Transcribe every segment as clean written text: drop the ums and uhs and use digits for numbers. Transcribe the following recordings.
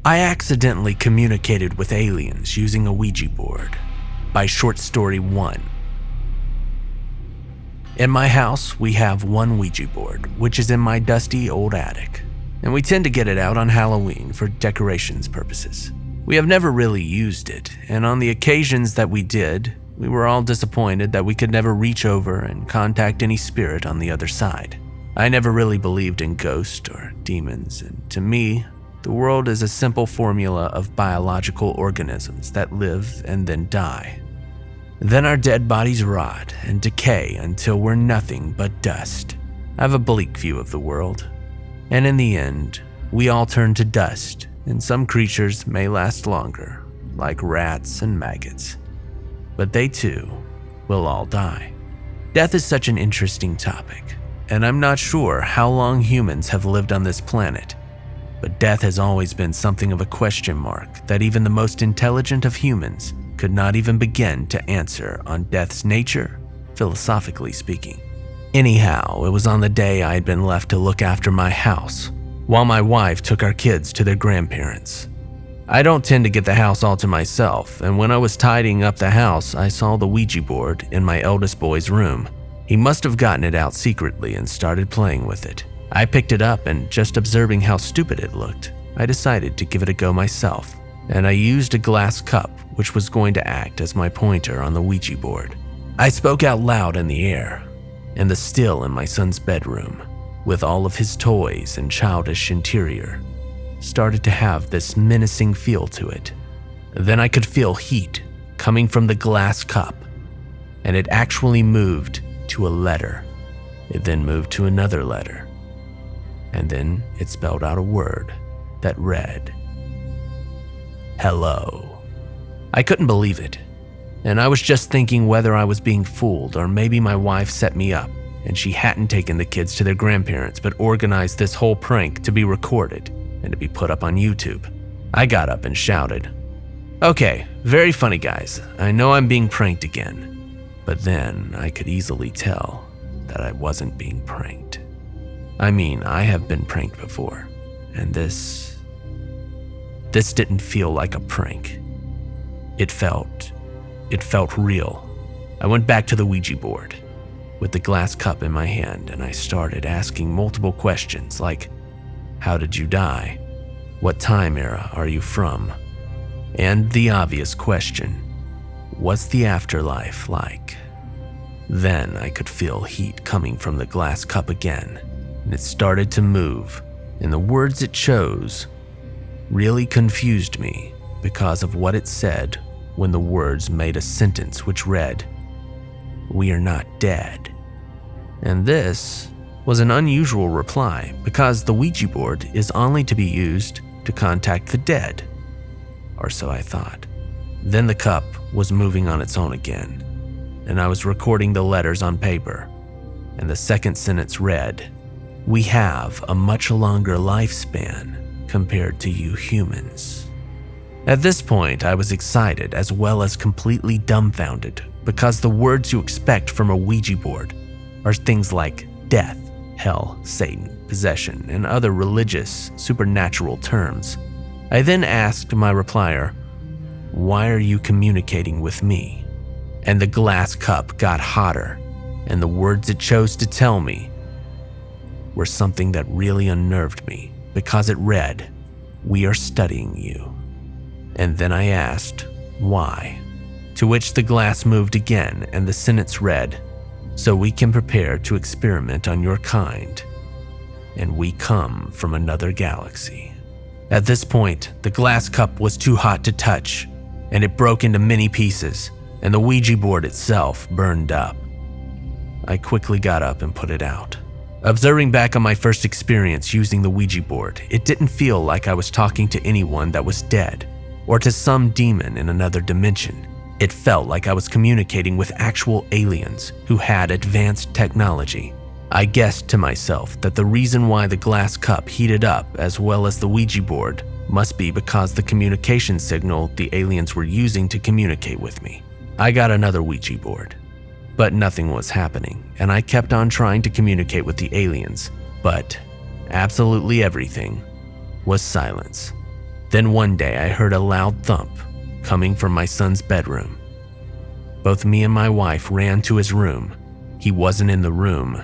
I accidentally communicated with aliens using a Ouija board, by Short Story 1. In my house, we have one Ouija board, which is in my dusty old attic, and we tend to get it out on Halloween for decorations purposes. We have never really used it, and on the occasions that we did, we were all disappointed that we could never reach over and contact any spirit on the other side. I never really believed in ghosts or demons, and to me, the world is a simple formula of biological organisms that live and then die. Then our dead bodies rot and decay until we're nothing but dust. I have a bleak view of the world, and in the end, we all turn to dust, and some creatures may last longer, like rats and maggots. But they too will all die. Death is such an interesting topic, and I'm not sure how long humans have lived on this planet, but death has always been something of a question mark that even the most intelligent of humans could not even begin to answer on death's nature, philosophically speaking. Anyhow, it was on the day I had been left to look after my house, while my wife took our kids to their grandparents. I don't tend to get the house all to myself, and when I was tidying up the house, I saw the Ouija board in my eldest boy's room. He must have gotten it out secretly and started playing with it. I picked it up, and just observing how stupid it looked, I decided to give it a go myself, and I used a glass cup which was going to act as my pointer on the Ouija board. I spoke out loud in the air, and the still in my son's bedroom, with all of his toys and childish interior, started to have this menacing feel to it. Then I could feel heat coming from the glass cup, and it actually moved to a letter. It then moved to another letter, and then it spelled out a word that read, "Hello." I couldn't believe it, and I was just thinking whether I was being fooled or maybe my wife set me up and she hadn't taken the kids to their grandparents but organized this whole prank to be recorded and to be put up on YouTube. I got up and shouted, "Okay, very funny guys, I know I'm being pranked again." But then I could easily tell that I wasn't being pranked. I mean, I have been pranked before, and this didn't feel like a prank. It felt real. I went back to the Ouija board with the glass cup in my hand, and I started asking multiple questions like, how did you die? What time era are you from? And the obvious question, what's the afterlife like? Then I could feel heat coming from the glass cup again, and it started to move, and the words it chose really confused me because of what it said when the words made a sentence which read, "We are not dead." And this was an unusual reply because the Ouija board is only to be used to contact the dead, or so I thought. Then the cup was moving on its own again, and I was recording the letters on paper, and the second sentence read, "We have a much longer lifespan compared to you humans." At this point, I was excited as well as completely dumbfounded because the words you expect from a Ouija board are things like death, hell, Satan, possession, and other religious, supernatural terms. I then asked my replier, "Why are you communicating with me?" And the glass cup got hotter, and the words it chose to tell me were something that really unnerved me because it read, "We are studying you." And then I asked, "Why?" To which the glass moved again and the sentence read, "So we can prepare to experiment on your kind, and we come from another galaxy." At this point, the glass cup was too hot to touch, and it broke into many pieces, and the Ouija board itself burned up. I quickly got up and put it out. Observing back on my first experience using the Ouija board, it didn't feel like I was talking to anyone that was dead, or to some demon in another dimension. It felt like I was communicating with actual aliens who had advanced technology. I guessed to myself that the reason why the glass cup heated up as well as the Ouija board must be because the communication signal the aliens were using to communicate with me. I got another Ouija board, but nothing was happening, and I kept on trying to communicate with the aliens, but absolutely everything was silence. Then one day I heard a loud thump coming from my son's bedroom. Both me and my wife ran to his room. He wasn't in the room,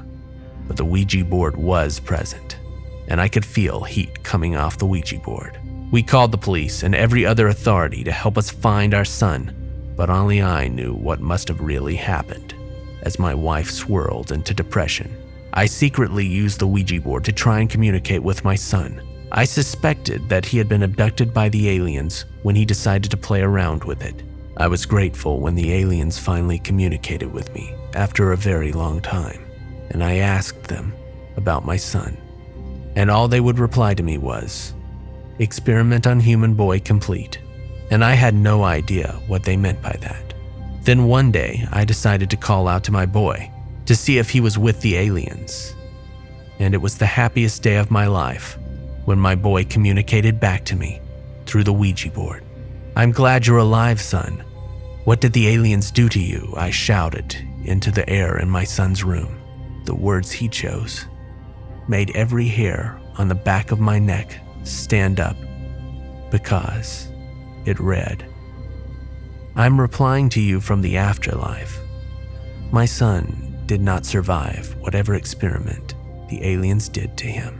but the Ouija board was present, and I could feel heat coming off the Ouija board. We called the police and every other authority to help us find our son, but only I knew what must have really happened. As my wife swirled into depression, I secretly used the Ouija board to try and communicate with my son. I suspected that he had been abducted by the aliens when he decided to play around with it. I was grateful when the aliens finally communicated with me after a very long time, and I asked them about my son. And all they would reply to me was, "Experiment on human boy complete." And I had no idea what they meant by that. Then one day, I decided to call out to my boy to see if he was with the aliens. And it was the happiest day of my life when my boy communicated back to me through the Ouija board. "I'm glad you're alive, son. What did the aliens do to you?" I shouted into the air in my son's room. The words he chose made every hair on the back of my neck stand up because it read, "I'm replying to you from the afterlife. My son did not survive whatever experiment the aliens did to him."